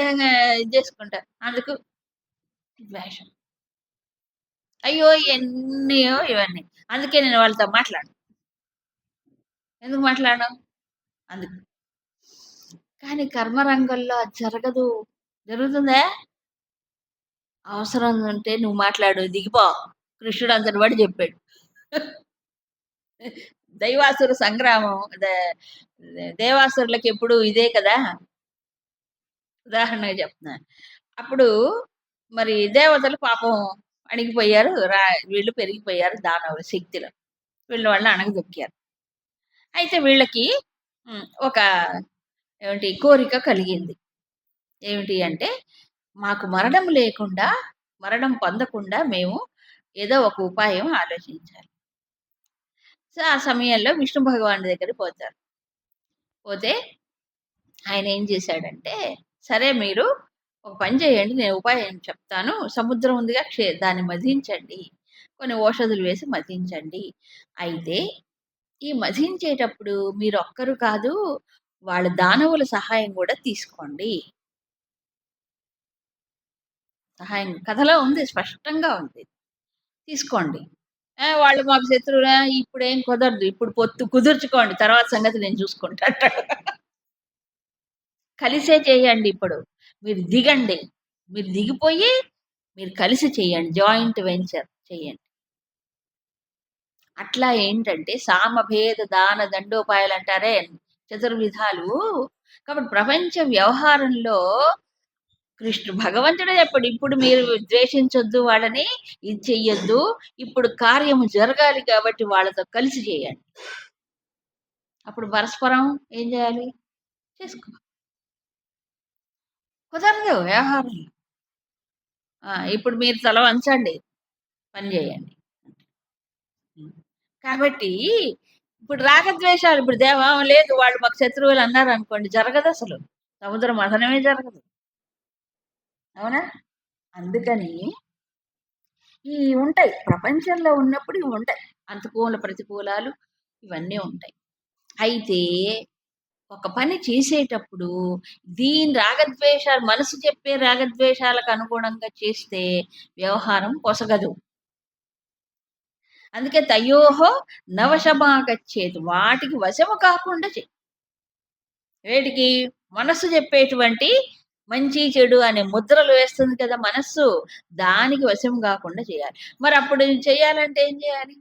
ఇది చేసుకుంటారు. అందుకు ద్వేషం. అయ్యో ఎన్నో ఇవన్నీ. అందుకే నేను వాళ్ళతో మాట్లాడను. ఎందుకు మాట్లాడను? అందుకు. కానీ కర్మరంగంలో అది జరగదు. జరుగుతుందా? అవసరం ఉంటే నువ్వు మాట్లాడు, దిగిపో. కృష్ణుడు అంతటి వాడు చెప్పాడు. దైవాసుర సంగ్రామం దేవాసురులకి ఎప్పుడు ఇదే కదా. ఉదాహరణగా చెప్తున్నాను. అప్పుడు మరి దేవతలు పాపం అణిగిపోయారు. వీళ్ళు పెరిగిపోయారు దానవులు శక్తిలో. వీళ్ళ వాళ్ళని అణగదొక్కారు. అయితే వీళ్ళకి ఒక కోరిక కలిగింది. ఏమిటి అంటే, మాకు మరణం లేకుండా, మరణం పొందకుండా మేము ఏదో ఒక ఉపాయం ఆలోచించాలి. సో, ఆ సమయంలో విష్ణు భగవానుడి దగ్గరికి పోతారు. పోతే ఆయన ఏం చేశాడంటే, సరే మీరు ఒక పని చేయండి, నేను ఉపాయం చెప్తాను. సముద్రం ఉందిగా, దాన్ని మధించండి. కొన్ని ఓషధులు వేసి మధించండి. అయితే ఈ మధించేటప్పుడు మీరొక్కరు కాదు, వాళ్ళ దానవుల సహాయం కూడా తీసుకోండి. సహాయం కథలో ఉంది, స్పష్టంగా ఉంది. తీసుకోండి. వాళ్ళు మాకు శత్రువులా, ఇప్పుడేం కుదరదు. ఇప్పుడు పొత్తు కుదుర్చుకోండి. తర్వాత సంగతి నేను చూసుకుంటా అంటాడు. కలిసే చేయండి ఇప్పుడు. మీరు దిగండి. మీరు దిగిపోయి మీరు కలిసి చేయండి. జాయింట్ వెంచర్ చేయండి. అట్లా ఏంటంటే సామభేద దాన దండోపాయాలు అంటారే చతుర్విధాలు. కాబట్టి ప్రపంచ వ్యవహారంలో భగవంతుడే చెప్పాడు, ఇప్పుడు మీరు ద్వేషించొద్దు వాళ్ళని, ఇది చెయ్యొద్దు, ఇప్పుడు కార్యము జరగాలి కాబట్టి వాళ్ళతో కలిసి చేయండి. అప్పుడు పరస్పరం ఏం చేయాలి? చేసుకో. కుదరదు వ్యవహారంలో. ఇప్పుడు మీరు తల వంచండి, పని చేయండి. కాబట్టి ఇప్పుడు రాగద్వేషాలు, ఇప్పుడు దేవం లేదు, వాళ్ళు మాకు శత్రువులు అన్నారు అనుకోండి, జరగదు అసలు. సముద్ర మథనమే జరగదు. అవునా? అందుకని ఈ ఉంటాయి ప్రపంచంలో ఉన్నప్పుడు, ఇవి ఉంటాయి అనుకూల ప్రతికూలాలు, ఇవన్నీ ఉంటాయి. అయితే ఒక పని చేసేటప్పుడు దీని రాగద్వేషాలు, మనసు చెప్పే రాగద్వేషాలకు అనుగుణంగా చేస్తే వ్యవహారం పొసగదు. అందుకే తయోహో నవశమాగచ్చేది, వాటికి వశము కాకుండా చెయ్యి. వేటికి? మనస్సు చెప్పేటువంటి మంచి చెడు అనే ముద్రలు వేస్తుంది కదా మనస్సు, దానికి వశం కాకుండా చేయాలి. మరి అప్పుడు చేయాలంటే ఏం చేయాలి?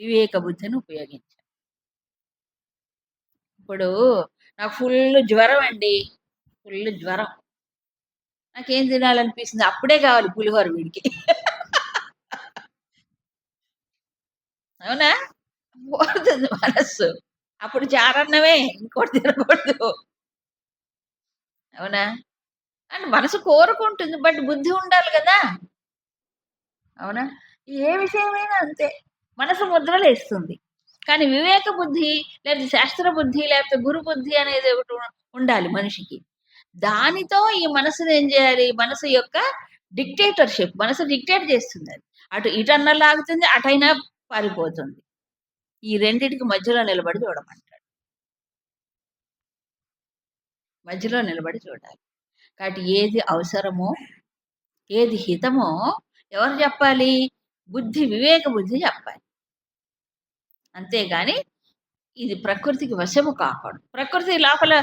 వివేక బుద్ధిని ఉపయోగించాలి. ఇప్పుడు నాకు ఫుల్ జ్వరం అండి, ఫుల్ జ్వరం, నాకేం తినాలనిపిస్తుంది? అప్పుడే కావాలి పులిహోర వీడికి. అవునా? పోతుంది మనస్సు. అప్పుడు చారన్నమే, ఇంకోటి తినకూడదు. అవునా? అంటే మనసు కోరుకుంటుంది, బట్ బుద్ధి ఉండాలి కదా. అవునా? ఏ విషయమైనా అంతే, మనసు ముద్రలేస్తుంది. కానీ వివేక బుద్ధి, లేదా శాస్త్ర బుద్ధి, లేకపోతే గురు బుద్ధి అనేది ఒకటి ఉండాలి మనిషికి. దానితో ఈ మనసును ఏం చేయాలి? మనసు యొక్క డిక్టేటర్షిప్, మనసు డిక్టేట్ చేస్తుంది. అది అటు ఇటన్నా లాగుతుంది, అటైనా పారిపోతుంది. ఈ రెండిటికి మధ్యలో నిలబడి చూడమంటాడు. మధ్యలో నిలబడి చూడాలి. కాబట్టి ఏది అవసరమో, ఏది హితమో ఎవరు చెప్పాలి? బుద్ధి, వివేక బుద్ధి చెప్పాలి. అంతేగాని ఇది ప్రకృతికి వశము కాకూడదు. ప్రకృతి లోపల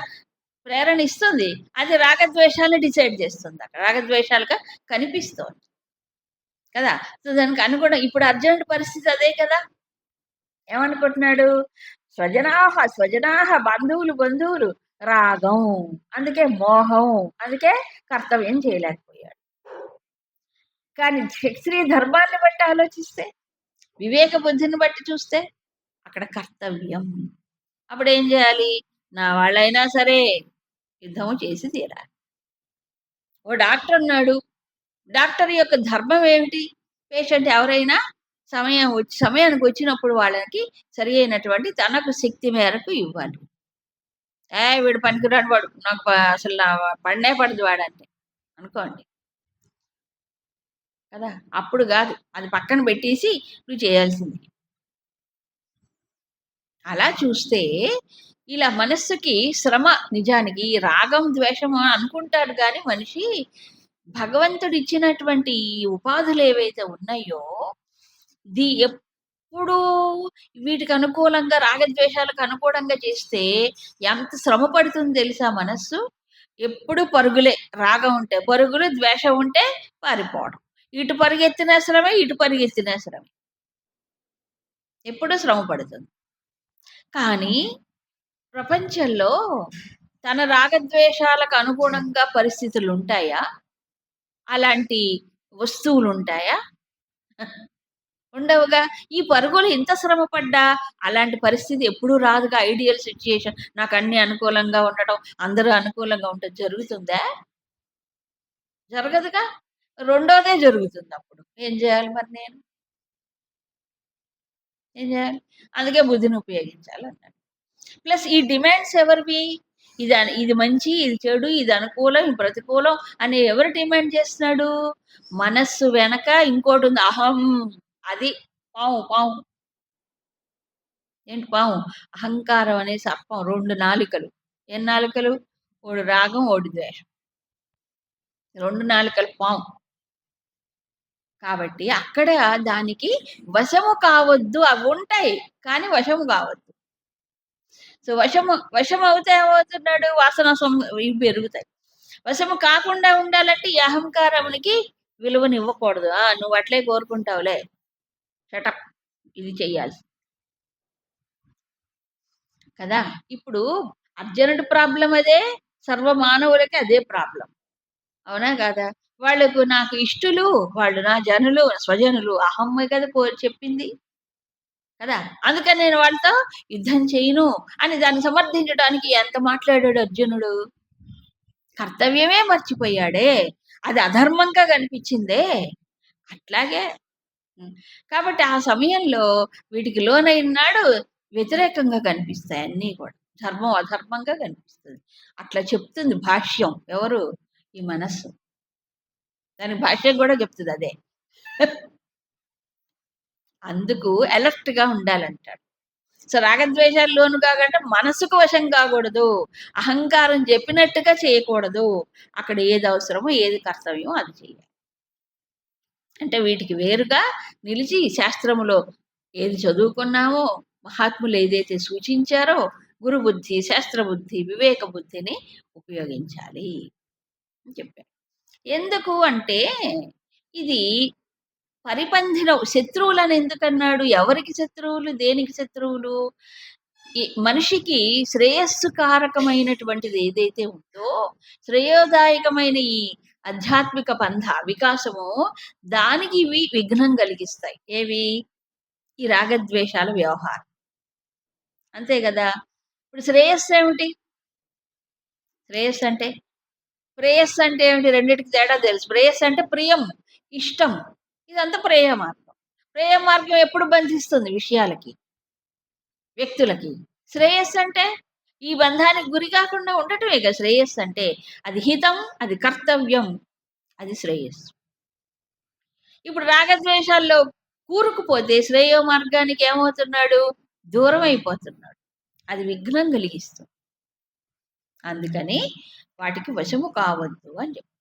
ప్రేరణ ఇస్తుంది, అది రాగద్వేషాలను డిసైడ్ చేస్తుంది. అక్కడ రాగద్వేషాలుగా కనిపిస్తోంది కదా. సో దానికి అనుగుణం ఇప్పుడు అర్జునుడి పరిస్థితి అదే కదా. ఏమనుకుంటున్నాడు? స్వజనాహ బంధువులు రాగం, అందుకే మోహం, అందుకే కర్తవ్యం చేయలేకపోయాడు. కానీ క్షత్రియ ధర్మాన్ని బట్టి ఆలోచిస్తే, వివేక బుద్ధిని బట్టి చూస్తే అక్కడ కర్తవ్యం. అప్పుడు ఏం చేయాలి? నా వాళ్ళైనా సరే యుద్ధము చేసి తీరాలి. ఓ డాక్టర్ ఉన్నాడు, డాక్టర్ యొక్క ధర్మం ఏమిటి? పేషెంట్ ఎవరైనా సమయానికి వచ్చినప్పుడు వాళ్ళకి సరి అయినటువంటి తనకు శక్తి మేరకు ఇవ్వాలి. వీడు పనికిరాని వాడు, నాకు అసలు నా పడనే పడదు వాడంటే అనుకోండి కదా. అప్పుడు కాదు, అది పక్కన పెట్టేసి నువ్వు చేయాల్సింది. అలా చూస్తే ఇలా మనస్సుకి శ్రమ, నిజానికి రాగం ద్వేషము అనుకుంటాడు కానీ మనిషి భగవంతుడు ఇచ్చినటువంటి ఈ ఉపాధులు ఏవైతే ఉన్నాయో, ఎప్పుడు వీటికి అనుకూలంగా, రాగద్వేషాలకు అనుకూలంగా చేస్తే ఎంత శ్రమ పడుతుంది తెలుసా మనస్సు. ఎప్పుడు పరుగులే. రాగం ఉంటే పరుగులు, ద్వేషం ఉంటే పారిపోవడం. ఇటు పరిగెత్తిన శ్రమే, ఇటు పరిగెత్తిన శ్రమే. ఎప్పుడు శ్రమ పడుతుంది. కానీ ప్రపంచంలో తన రాగద్వేషాలకు అనుగుణంగా పరిస్థితులుంటాయా? అలాంటి వస్తువులుంటాయా? ఉండవుగా. ఈ పరుగులు ఇంత శ్రమ పడ్డా అలాంటి పరిస్థితి ఎప్పుడూ రాదుగా. ఐడియల్ సిట్యుయేషన్ నాకన్నీ అనుకూలంగా ఉండటం, అందరూ అనుకూలంగా ఉంటే జరుగుతుందా? జరగదుగా. రెండోదే జరుగుతుందప్పుడు. ఏం జేయాలి మరి నేను? ఏం జేయాలి? అందుకే బుద్ధిని ఉపయోగించాలన్నాడు. ప్లస్ ఈ డిమాండ్స్ ఎవరివి? ఇది మంచి, ఇది చెడు, ఇది అనుకూలం, ఇది ప్రతికూలం అని ఎవరు డిమాండ్ చేస్తున్నాడు? మనస్సు వెనక ఇంకోటుంది అహం. అది పాము, పాము. ఏంటి పాము? అహంకారం అనే సర్పం 2 నాలుకలు. ఎన్ని నాలుకలు? ఒకటి రాగం, ఒకటి ద్వేషం. 2 నాలుకల పాము. కాబట్టి అక్కడ దానికి వశము కావద్దు. అవుంటాయి. కానీ వశము కావద్దు. సో, వశం అవుతే ఏమవుతున్నాడు? వాసన ఇవి పెరుగుతాయి. వశము కాకుండా ఉండాలంటే ఈ అహంకారమునికి విలువనివ్వకూడదు. నువ్వు అట్లే కోరుకుంటావులే. షటప్. ఇది చెయ్యాలి. కదా! ఇప్పుడు అర్జునుడి ప్రాబ్లమ్ అదే. సర్వ మానవులకి అదే ప్రాబ్లమ్. అవునా కాదా? వాళ్ళకు నాకు ఇష్టులు, వాళ్ళు నా జనులు, స్వజనులు అహమ్మే కదా చెప్పింది. కదా! అందుకని నేను వాళ్ళతో యుద్ధం చేయను అని దాన్ని సమర్థించడానికి ఎంత మాట్లాడాడు అర్జునుడు. కర్తవ్యమే మర్చిపోయాడే. అది అధర్మంగా కనిపించిందే. అట్లాగే కాబట్టి ఆ సమయంలో వీటికి లోనైనాడు వ్యతిరేకంగా కనిపిస్తాయి అన్నీ కూడా. ధర్మం అధర్మంగా కనిపిస్తుంది. అట్లా చెప్తుంది భాష్యం. ఎవరు? ఈ మనస్సు. దాని భాష్యం కూడా చెప్తుంది అదే. అందుకు అలర్ట్‌గా ఉండాలంటాడు. సో, రాగద్వేషాలు లోను కాకంటే మనసుకు వశం కాకూడదు. అహంకారం చెప్పినట్టుగా చేయకూడదు. అక్కడ ఏది అవసరమో, ఏది కర్తవ్యమో అది చేయాలి. అంటే వీటికి వేరుగా నిలిచి శాస్త్రములో ఏది చదువుకున్నామో, మహాత్ములు ఏదైతే సూచించారో గురుబుద్ధి, శాస్త్రబుద్ధి, వివేక బుద్ధిని ఉపయోగించాలి అని చెప్పారు. ఎందుకు అంటే ఇది పరిపంధిన శత్రువులని ఎందుకన్నాడు? ఎవరికి శత్రువులు? దేనికి శత్రువులు? ఈ మనిషికి శ్రేయస్సు కారకమైనటువంటిది ఏదైతే ఉందో, శ్రేయోదాయకమైన ఈ ఆధ్యాత్మిక పంథ వికాసము దానికి ఇవి విఘ్నం కలిగిస్తాయి. ఏవి? ఈ రాగద్వేషాల వ్యవహారం. అంతే కదా! ఇప్పుడు శ్రేయస్సు ఏమిటి? శ్రేయస్సు అంటే? ప్రేయస్సు అంటే ఏమిటి? రెండిటికి తేడా తెలుసు. ప్రేయస్సు అంటే ప్రియం, ఇష్టం. ఇదంతా ప్రేయ మార్గం. ప్రేయ మార్గం ఎప్పుడు బంధిస్తుంది? విషయాలకి, వ్యక్తులకి. శ్రేయస్సు అంటే ఈ బంధానికి గురి కాకుండా ఉండటమే కదా శ్రేయస్సు అంటే. అది హితం, అది కర్తవ్యం, అది శ్రేయస్సు. ఇప్పుడు రాగద్వేషాల్లో కూరుకుపోతే శ్రేయో మార్గానికి ఏమవుతున్నాడు? దూరం అయిపోతున్నాడు. అది విఘ్నం కలిగిస్తుంది. అందుకని వాటికి వశము కావద్దు అని చెప్పారు.